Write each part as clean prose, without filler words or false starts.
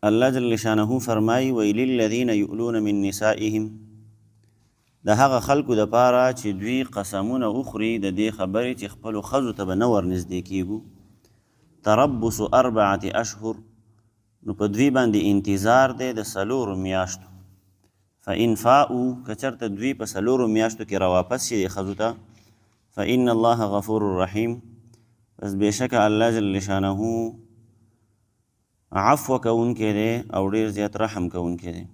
الله جل شانه فرمای ویللذین یؤلون من نسائهم د هغه خلکو دپاره چې دوی قسمونه وخوري د دې خبرې چې خپلو ښځو ته به نه ورنږدې کیږو تربص 4 اشهر نو په دوی باندې انتظار دی د 4 میاشتو فإن فاؤوا که چېرته دوی په 4 میاشتو کې راواپس شي د ښځو ته فإن الله غفور رحیم پس بېشکه الله جل شانه عفو کوونکی دی او ډېر زیات رحم کوونکی دی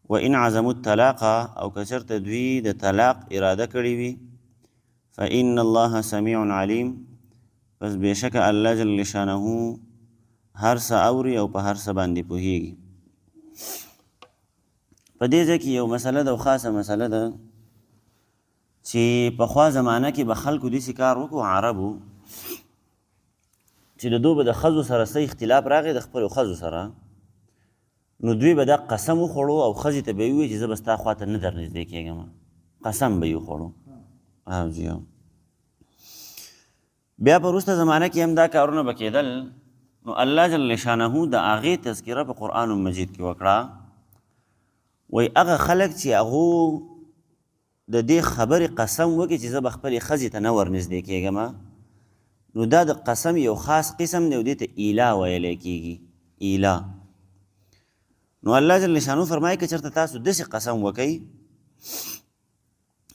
وإن عزموا الطلاق او که چېرته دوی د طلاق اراده کړې وي فإن الله سمیع علیم پس بېشکه الله جل شانه هر څه اوري او په هر څه باندې پوهیږي. په دې ځای کې یو مسله ده او خاصه مسله ده چې پخوا زمانه کې به خلکو داسې کار وکړو عربو چې د دوی به د ښځو سره څه اختلاف راغی د خپلو ښځو سره نو دوی به دا قسم وخوړو او ښځې ته به یې ووایي چې زه به ستا خواته نه درنږدې کېږم قسم به یې وخوړو. او جی بیا په وروسته زمانه کې هم دا کارونه به کېدل نو الله جل شانه د هغې تذکره په قرآن مجید کې وکړه وایي هغه خلک چې هغو د دې خبرې قسم وکړي چې زه به خپلې ښځې ته نه ورنږدې کېږم نو دا د قسم یو خاص قسم دی او دې ته ایلا ویلی کېږي ایلا. نو الله جل شانو فرمایي که چېرته تاسو داسې قسم وکئ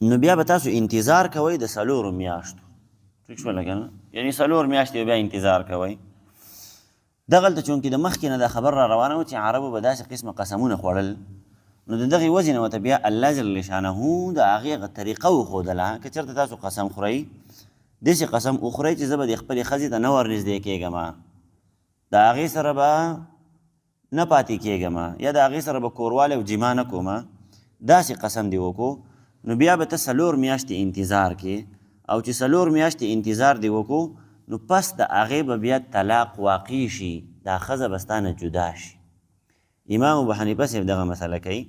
نو بیا به تاسو انتظار کوئ د 4 میاشتو ټیک شوله که نه یعنې 4 میاشتې بیا انتظار کوئ. دغلته چونکې د مخکې نه دا خبر را روانه و چې عربو به داسې قسمه قسمونه خوړل نو د دغې وجې نه ورته بیا الله جل شانه د هغې هغه طریقه وښودله که چېرته تاسو قسم خورئ داسې قسم وخورئ چې زه به د خپلې ښځې ته نه ورنږدې کېږم د هغې سره به نه پاتې کېږم یا د هغې سره به کوروالی او جما نه کوم داسې قسم دې وکړو نو بیا به ته 4 میاشتې انتظار کې او چې 4 میاشتې انتظار دې وکړو نو پس د هغې به بیا طلاق واقع شي دا ښځه به ستا نه جدا شي. امام ابو حنیفه صاحب دغه مسله کوي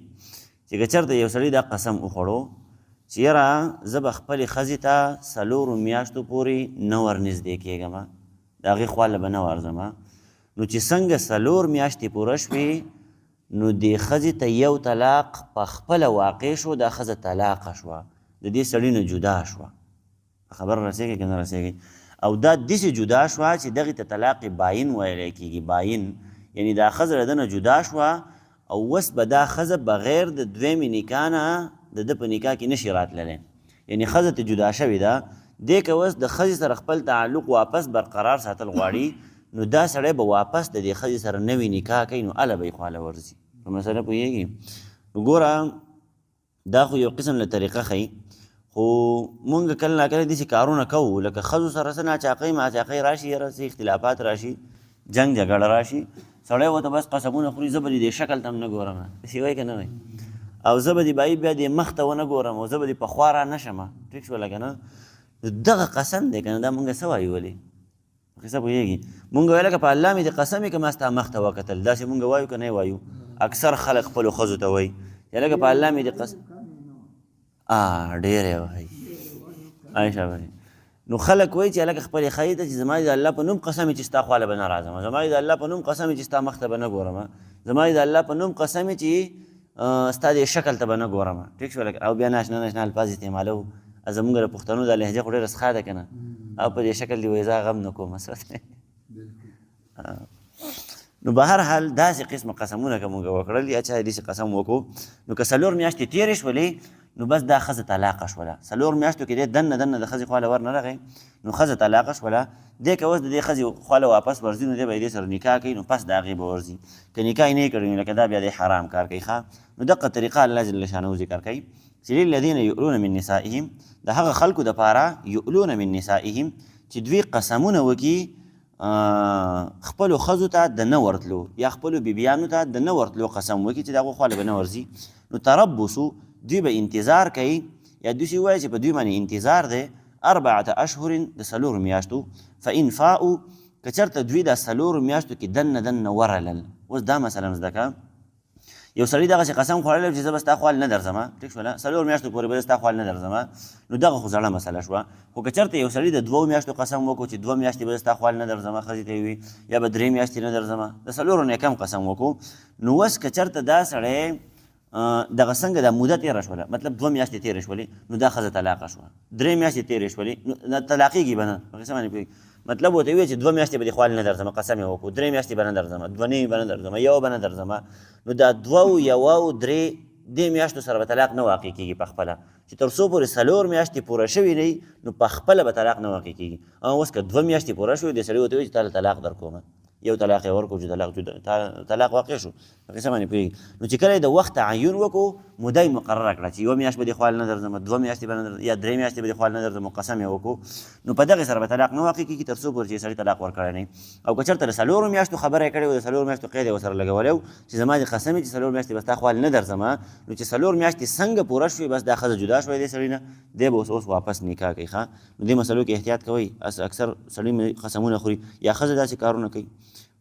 چې که چېرته یو سړي دا قسم وخوړو چې یاره زه به خپلې ښځې ته 4 میاشتو پورې نه ورنږدې کېږم د هغې خواله به نه ورځم نو چې څنګه 4 میاشتې پوره شوې نو دې ښځې ته یو طلاق په خپله واقع شو دا ښځه طلاقه شوه د دې سړي نه جدا شوه. خبر رسېږي که نه رسېږي او دا داسې جدا شوه چې دغې ته طلاق باین ویلی کېږي باین یعنی دا ښځه له ده نه جدا شوه او اوس به دا ښځه بغیر د دویمې نکاح نه د ده په نکاح کې نشي راتللی یعنی ښځه ته جدا شوې ده دې که اوس د ښځې سره خپل تعلق واپس برقرار ساتل غواړي نو دا سړی به واپس د دې ښځې سره نوې نکاح کوي نو هله به یې خواله ورځي. په مسله پوهېږي نو ګوره دا خو یو قسم له طریقه ښیي خو مونږ کله ناکله داسې کارونه کوو لکه ښځو سره څه ناچاقۍ ماچاقۍ راشي یاره څه اختلافات راشي جنګ جګړه راشي سړی ورته بس قسمونه خوري زه به دې شکل ته هم نه ګورم داسې وایي که نه وایي او زه به دې بایي بیا دې مخ ته ونه ګورم او زه به دې په خوا را نه شم ټیک شوله که نه دغه قسم دی که نه دا مونږ څه وایو ولې قصه پوهېږي مونږ وایو لکه په الله مې دې قسم یې که ما ستا مخ ته وکتل داسې مونږ وایو که نه وایو اکثر خلک خپلو ښځو ته وایي یا لکه په الله مې دې قسم ډېر یې وایي عایشه وایي نو خلک وایي چې هلکه خپلې ښځې ته چې زما د الله په نوم قسم چې ستا خواله به نه راځم زما د الله په نوم قسم چې ستا مخ ته به نه ګورم زما د الله په نوم قسم چې ستا دې شکل ته به نه ګورم ټیک شوله او بیا ناشنا ناشنا الفاظ استعمالو زمونږ د پښتنو دا لهجه خو ډېره څښا ده که نه او په دې شکل دې وایي زه غم نه کوم نو به هر حال داسې قسمه قسمونه که مونږ وکړل یا چا داسې قسم وکړو نو که 4 میاشتې تېرې شولې نو بس دا ښځه طلاقه شوله 4 میاشتو کې دې دننه دننه د ښځې خواله ور نه رغی نو ښځه طلاقه شوله دې که اوس د دې ښځې خواله واپس ورځي نو دې به یې دې سره نکاح کوي نو پس د هغې به ورځي که نکاح یې نه یې کړی نو لکه دا بیا دې حرام کار کوي ښه نو دقه طریقه الله جل شانه ذکر کوي چې للذین یؤلون من نسائهم د هغه خلکو دپاره یؤلون من نسائهم چې دوی قسمونه وکړي خپلو ښځو ته د نه ورتلو یا خپلو بیبیانو ته د نه ورتلو قسم وکړي چې د هغو خواله به نه ورځي نو تربصو دوی به انتظار کوي یا دوی وایي چې په دوی باندې انتظار دی 4 اشهر د 4 میاشتو فإن فاؤوا که چېرته دوی دا 4 میاشتو کې دننه دننه ورلل اوس دا مثلا زده که یو سړي دغسې قسم خوړلی چې زه به ستا خوال نه درځم ټیک شوله 4 میاشتو پورې به زه ستا خوال نه درځم نو دغه خو زړه مسله شوه خو که چېرته یو سړي د 2 میاشتو قسم وکړو چې 2 میاشتې به زه ستا خوال نه درځم ښځې ته یې وي یا به 3 میاشتې نه درځم د 4 نه کم قسم وکړو نو اوس که چېرته دا سړی دغه څنګه دا موده تېره شوله مطلب 2 میاشتې تېرې شولې نو دا ښځه طلاقه شوه 3 میاشتې تېرې شولې نو طلاقېږي به نه په قصه باندې پوهېږي مطلب ورته ویل چې 2 میاشتې به دې خوال نه درځم قسم یې وکړو 3 میاشتې به نه درځم 2 نیمې به نه درځم 1 به نه درځم نو دا 2 1 3 دې میاشتو سره به طلاق نه واقع کېږي په خپله چې تر څو پورې 4 میاشتې پوره شوي نه نو په خپله به طلاق نه واقع کېږي اوس که 2 میاشتې پوره شوي دې سړي ورته وایي چې تا له طلاق در کومه یو طلاق یې ورکړو چې طلاق واقع شو په قصه باندې پوهېږي نو چې کله یې د وخت تعین وکړو موده یې مقرره کړه چې 1 میاشت به دې خوال نه درځم 2 میاشتې به نه درځم یا 3 میاشتې به دې خوال نه درځم قسم یې وکړو نو په دغې سره به طلاق نه واقع کېږي تر څو پورې چې سړي طلاق ورکړی نه او که چېرته د 4 میاشتو خبره یې کړې وه د 4 میاشتو قید یې ورسره لګولی و چې زما دې قسم چې 4 میاشتې به ستا خوال نه درځم نو چې 4 میاشتې څنګه پوره شوې بس دا ښځه جدا شوی دې سړي نه دی به اوس واپس نکاح کوي ښه نو دې مسلو کې احتیاط کوئ اکثر سړي قسمونه خوري یا ښځه داسې کارونه کوي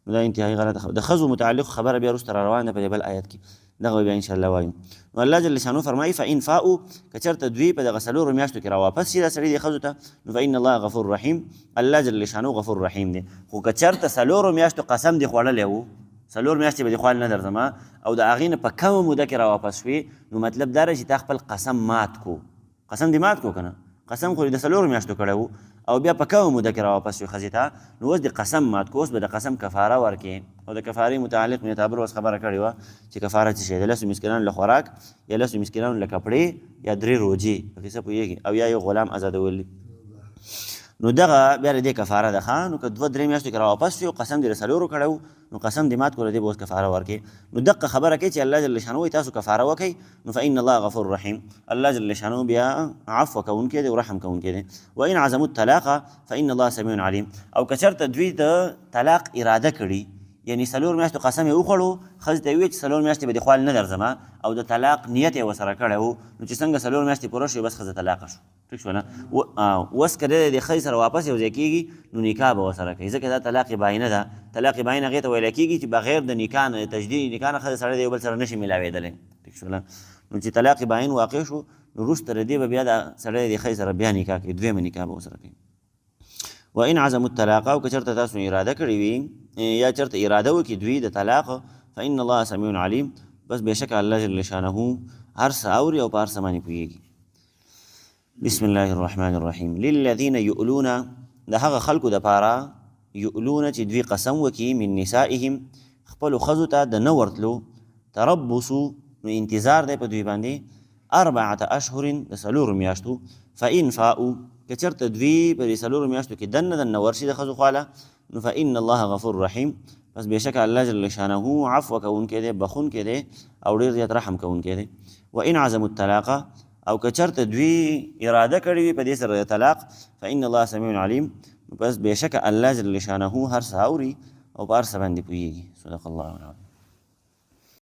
نو دا انتهایی غلطه خبره د ښځو متعلق خبره بیا وروسته را روانه ده په دې بل آیت کې دغه بیا انشاءالله وایو نو الله جل شانو فرمایي فإن فاؤوا که چېرته دوی په دغه 4 میاشتو کې راواپس شي دا سړي دې ښځو ته نو فإن الله غفور رحیم الله جل شانو غفور رحیم دی خو که چېرته 4 میاشتو قسم دې خوړلی و 4 میاشتې به دې خوال نه درځم او د هغې نه په کمه موده کې راواپس شوې نو مطلب دا دی چې تا خپل قسم مات کو قسم دې مات کو که نه قسم خو دې د 4 میاشتو کړی و او بیا په کومه موده کې راواپس شو ښځې ته نو اوس د قسم مات کو اوس به د قسم کفاره ورکړې او د کفارې متعلق مې تابر اوس خبره کړې وه چې کفاره څه شی د 10 مسکینانو له خوراک یا 10 مسکینانو له کپړې یا 3 روجې په کیسه پوهېږي او یا یو غلام آزادول نو دغه بیا د دې کفاره ده ښه نو که 2-3 میاشتو کې راواپس شي او قسم دې د 4 کړی و نو قسم دې مات کړو دې به اوس کفاره ورکړي نو دقه خبره کوي چې الله جل شانو وایي تاسو کفاره وکئ نو فإن الله غفور رحیم الله جل شانو بیا عفو کوونکی دی او رحم کوونکی دی وإن عزموا الطلاق فإن الله سمیع علیم او که چېرته دوی د طلاق اراده کړي یعنی 4 میاشتو قسم یې وخوړو ښځې ته یې وویل چې 4 میاشتې به دې خوال نه درځم او د طلاق نیت یې ورسره کړی و نو چې څنګه 4 میاشتې پوره شوې بس ښځه طلاقه شو ټیک شو نه اوس که د ښځې سره واپس یو ځای کېږي نو نکاح به ورسره کوي ځکه دا طلاق باینه ده طلاق باینه هغې ته ویلی کېږي چې بغیر د نکاح نه تجدید نکاح نه ښځه سړی د یو بل سره نشي میلاوېدلی ټیک شو نه نو چې طلاق باین واقع شو نو وروسته د دې به بیا د سړی د ښځې سره بیا نکاح کوي دویمه نکاح به ورسره کوي وإن عزموا الطلاق او که چېرته تاسو اراده کړې وي یا چېرته اراده وکړي دوی د طلاق فإن الله سمیع علیم بس بېشکه الله جل شانه هر څه اوري او په هر څه باندې پوهېږي بسم الله الرحمن الرحیم للذین یؤلون د هغه خلکو دپاره یؤلون چې دوی قسم وکړي من نسائهم خپلو ښځو ته د نه ورتلو تربصو نو انتظار دی په دوی باندې 4 اشهر د 4 میاشتو فإن فاؤوا که چېرته دوی په دې 4 میاشتو کې دننه ورشي د ښځو خواله نو فإن الله غفور رحیم پس بېشکه الله جل شانه عفو کوونکی دی بخونکی دی او ډېر زیات رحم کوونکی دی وإن عزموا الطلاق او که چېرته دوی اراده کړې وي په دې سره د طلاق فإن الله سمیع علیم پس بېشکه الله جل شانه هر څه اوري او په هر څه باندې پوهېږي صدق الله العظیم